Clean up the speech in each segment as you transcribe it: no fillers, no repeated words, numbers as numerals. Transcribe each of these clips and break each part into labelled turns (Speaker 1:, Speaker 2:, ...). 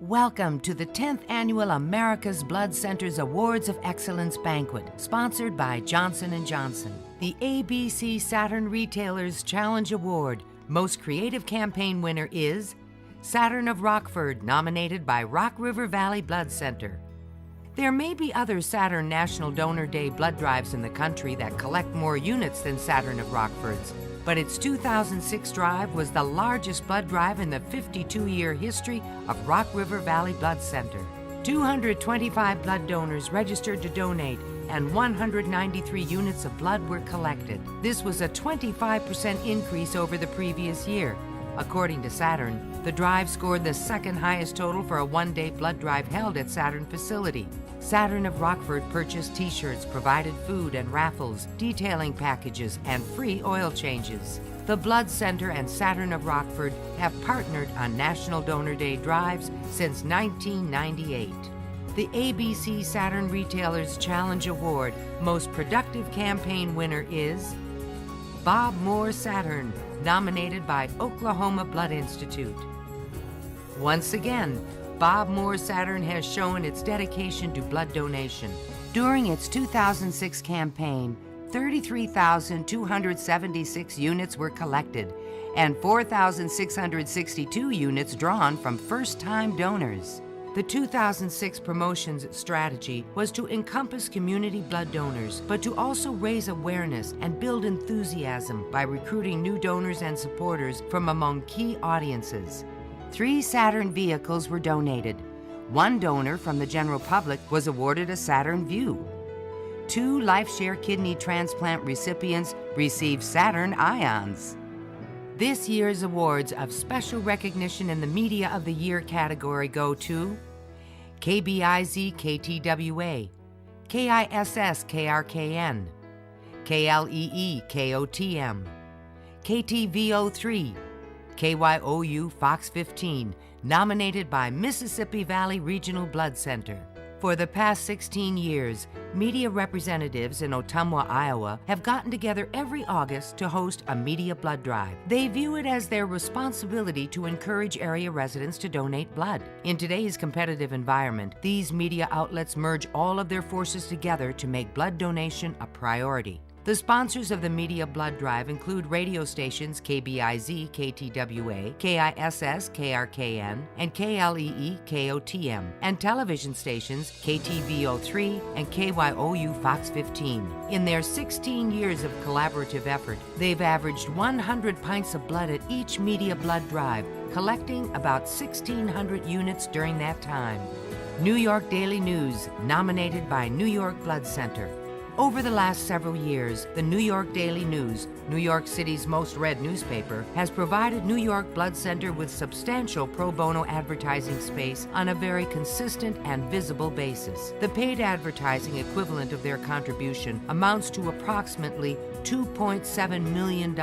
Speaker 1: Welcome to the 10th Annual America's Blood Centers Awards of Excellence Banquet, sponsored by Johnson & Johnson. The ABC Saturn Retailers Challenge Award Most Creative Campaign winner is Saturn of Rockford, nominated by Rock River Valley Blood Center. There may be other Saturn National Donor Day blood drives in the country that collect more units than Saturn of Rockford's, but its 2006 drive was the largest blood drive in the 52-year history of Rock River Valley Blood Center. 225 blood donors registered to donate, and 193 units of blood were collected. This was a 25% increase over the previous year. According to Saturn, the drive scored the second highest total for a one-day blood drive held at Saturn facility. Saturn of Rockford purchased t-shirts, provided food and raffles, detailing packages, and free oil changes. The Blood Center and Saturn of Rockford have partnered on National Donor Day drives since 1998. The ABC Saturn Retailers Challenge Award Most Productive Campaign winner is Bob Moore Saturn, nominated by Oklahoma Blood Institute. Once again, Bob Moore Saturn has shown its dedication to blood donation. During its 2006 campaign, 33,276 units were collected and 4,662 units drawn from first-time donors. The 2006 promotions strategy was to encompass community blood donors, but to also raise awareness and build enthusiasm by recruiting new donors and supporters from among key audiences. 3 Saturn vehicles were donated. 1 donor from the general public was awarded a Saturn View. 2 LifeShare kidney transplant recipients received Saturn Ions. This year's awards of special recognition in the Media of the Year category go to KBIZ KTWA, KISS KRKN, KLEE KOTM, KTVO3, KYOU Fox 15, nominated by Mississippi Valley Regional Blood Center. For the past 16 years, media representatives in Ottumwa, Iowa have gotten together every August to host a media blood drive. They view it as their responsibility to encourage area residents to donate blood. In today's competitive environment, these media outlets merge all of their forces together to make blood donation a priority. The sponsors of the Media Blood Drive include radio stations KBIZ, KTWA, KISS, KRKN, and KLEE, KOTM, and television stations KTVO3 and KYOU Fox 15. In their 16 years of collaborative effort, they've averaged 100 pints of blood at each Media Blood Drive, collecting about 1,600 units during that time. New York Daily News, nominated by New York Blood Center. Over the last several years, the New York Daily News, New York City's most read newspaper, has provided New York Blood Center with substantial pro bono advertising space on a very consistent and visible basis. The paid advertising equivalent of their contribution amounts to approximately $2.7 million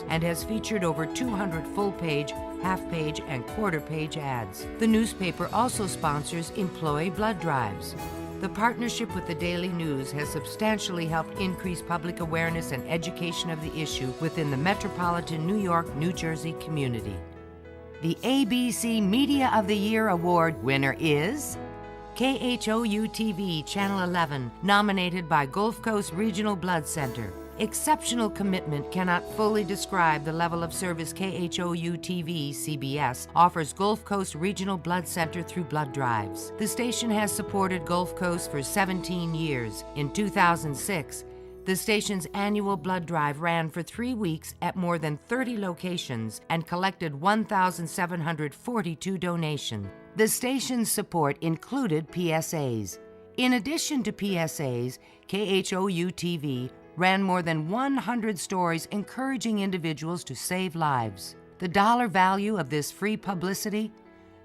Speaker 1: and has featured over 200 full-page, half-page, and quarter-page ads. The newspaper also sponsors employee blood drives. The partnership with the Daily News has substantially helped increase public awareness and education of the issue within the metropolitan New York, New Jersey community. The ABC Media of the Year Award winner is KHOU-TV Channel 11, nominated by Gulf Coast Regional Blood Center. Exceptional commitment cannot fully describe the level of service KHOU-TV CBS offers Gulf Coast Regional Blood Center through blood drives. The station has supported Gulf Coast for 17 years. In 2006, the station's annual blood drive ran for 3 weeks at more than 30 locations and collected 1,742 donations. The station's support included PSAs. In addition to PSAs, KHOU-TV ran more than 100 stories encouraging individuals to save lives. The dollar value of this free publicity?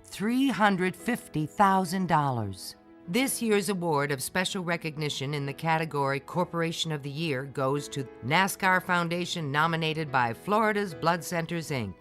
Speaker 1: $350,000. This year's award of special recognition in the category Corporation of the Year goes to NASCAR Foundation, nominated by Florida's Blood Centers, Inc.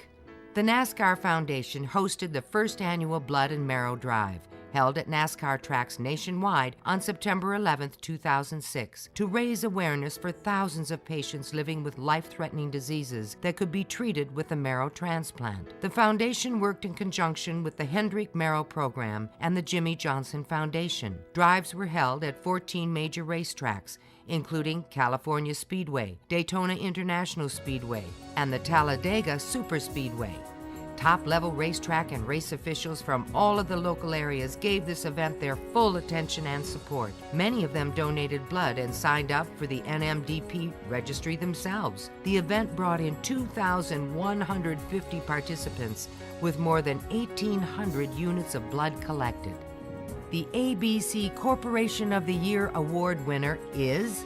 Speaker 1: The NASCAR Foundation hosted the first annual Blood and Marrow Drive, held at NASCAR tracks nationwide on September 11, 2006, to raise awareness for thousands of patients living with life-threatening diseases that could be treated with a marrow transplant. The foundation worked in conjunction with the Hendrick Marrow Program and the Jimmy Johnson Foundation. Drives were held at 14 major racetracks, including California Speedway, Daytona International Speedway, and the Talladega Superspeedway. Top-level racetrack and race officials from all of the local areas gave this event their full attention and support. Many of them donated blood and signed up for the NMDP registry themselves. The event brought in 2,150 participants with more than 1,800 units of blood collected. The ABC Corporation of the Year award winner is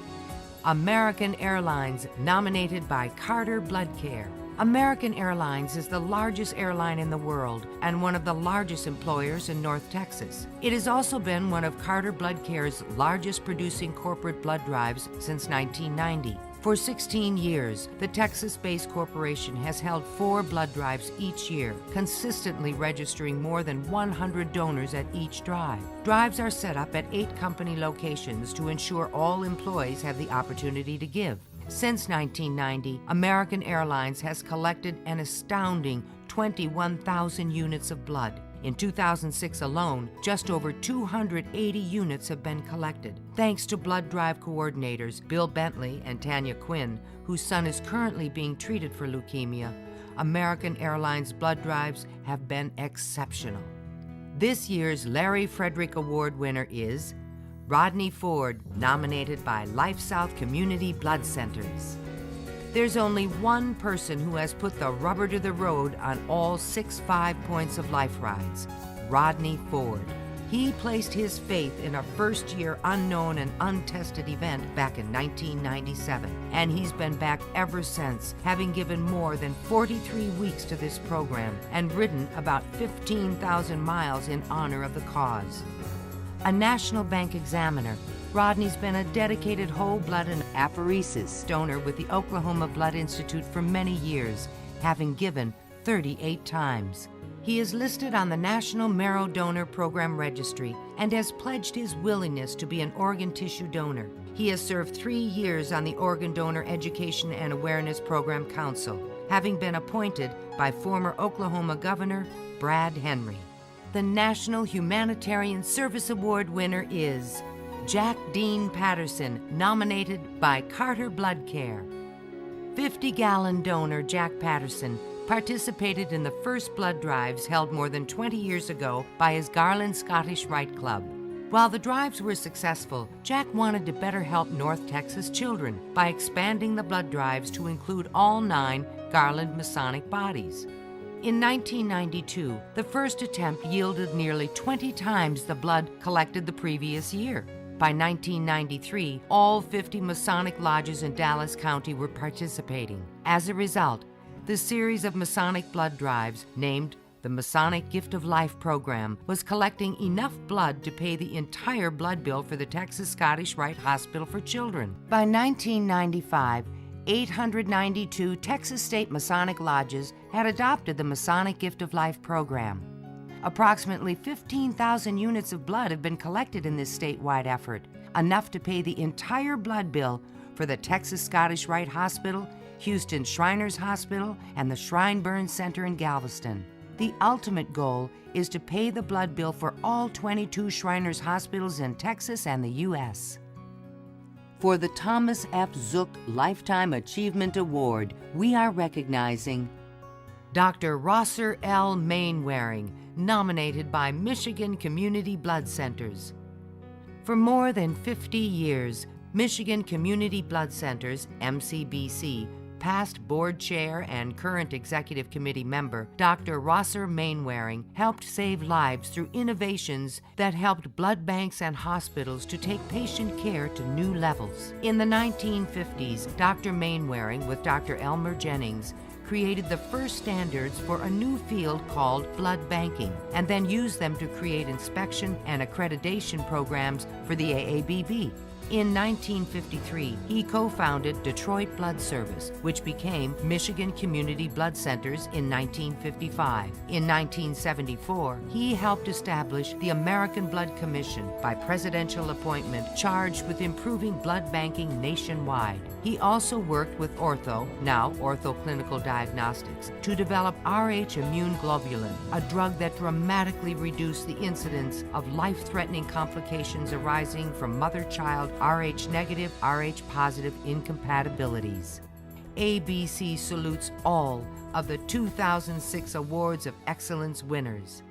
Speaker 1: American Airlines, nominated by Carter Blood Care. American Airlines is the largest airline in the world and one of the largest employers in North Texas. It has also been one of Carter Blood Care's largest producing corporate blood drives since 1990. For 16 years, the Texas-based corporation has held 4 blood drives each year, consistently registering more than 100 donors at each drive. Drives are set up at 8 company locations to ensure all employees have the opportunity to give. Since 1990, American Airlines has collected an astounding 21,000 units of blood. In 2006 alone, just over 280 units have been collected. Thanks to blood drive coordinators Bill Bentley and Tanya Quinn, whose son is currently being treated for leukemia, American Airlines blood drives have been exceptional. This year's Larry Frederick Award winner is Rodney Ford, nominated by Life South Community Blood Centers. There's only one person who has put the rubber to the road on all 6 5 Points of Life rides, Rodney Ford. He placed his faith in a first-year unknown and untested event back in 1997, and he's been back ever since, having given more than 43 weeks to this program and ridden about 15,000 miles in honor of the cause. A National Bank examiner, Rodney's been a dedicated whole blood and apheresis donor with the Oklahoma Blood Institute for many years, having given 38 times. He is listed on the National Marrow Donor Program Registry and has pledged his willingness to be an organ tissue donor. He has served 3 years on the Organ Donor Education and Awareness Program Council, having been appointed by former Oklahoma Governor Brad Henry. The National Humanitarian Service Award winner is Jack Dean Patterson, nominated by Carter Blood Care. 50-gallon donor Jack Patterson participated in the first blood drives held more than 20 years ago by his Garland Scottish Rite Club. While the drives were successful, Jack wanted to better help North Texas children by expanding the blood drives to include all 9 Garland Masonic bodies. In 1992, the first attempt yielded nearly 20 times the blood collected the previous year. By 1993, all 50 Masonic lodges in Dallas County were participating. As a result, the series of Masonic blood drives, named the Masonic Gift of Life program, was collecting enough blood to pay the entire blood bill for the Texas Scottish Rite Hospital for Children. By 1995, 892 Texas State Masonic lodges had adopted the Masonic Gift of Life program. Approximately 15,000 units of blood have been collected in this statewide effort, enough to pay the entire blood bill for the Texas Scottish Rite Hospital, Houston Shriners Hospital, and the Shrine Burn Center in Galveston. The ultimate goal is to pay the blood bill for all 22 Shriners hospitals in Texas and the U.S. For the Thomas F. Zook Lifetime Achievement Award, we are recognizing Dr. Rosser L. Mainwaring, nominated by Michigan Community Blood Centers. For more than 50 years, Michigan Community Blood Centers, MCBC, past board chair and current executive committee member, Dr. Rosser Mainwaring, helped save lives through innovations that helped blood banks and hospitals to take patient care to new levels. In the 1950s, Dr. Mainwaring, with Dr. Elmer Jennings, created the first standards for a new field called blood banking, and then used them to create inspection and accreditation programs for the AABB. In 1953, he co-founded Detroit Blood Service, which became Michigan Community Blood Centers in 1955. In 1974, he helped establish the American Blood Commission by presidential appointment, charged with improving blood banking nationwide. He also worked with Ortho, now Ortho Clinical Diagnostics, to develop Rh immune globulin, a drug that dramatically reduced the incidence of life-threatening complications arising from mother-child Rh negative, Rh positive incompatibilities. ABC salutes all of the 2006 Awards of Excellence winners.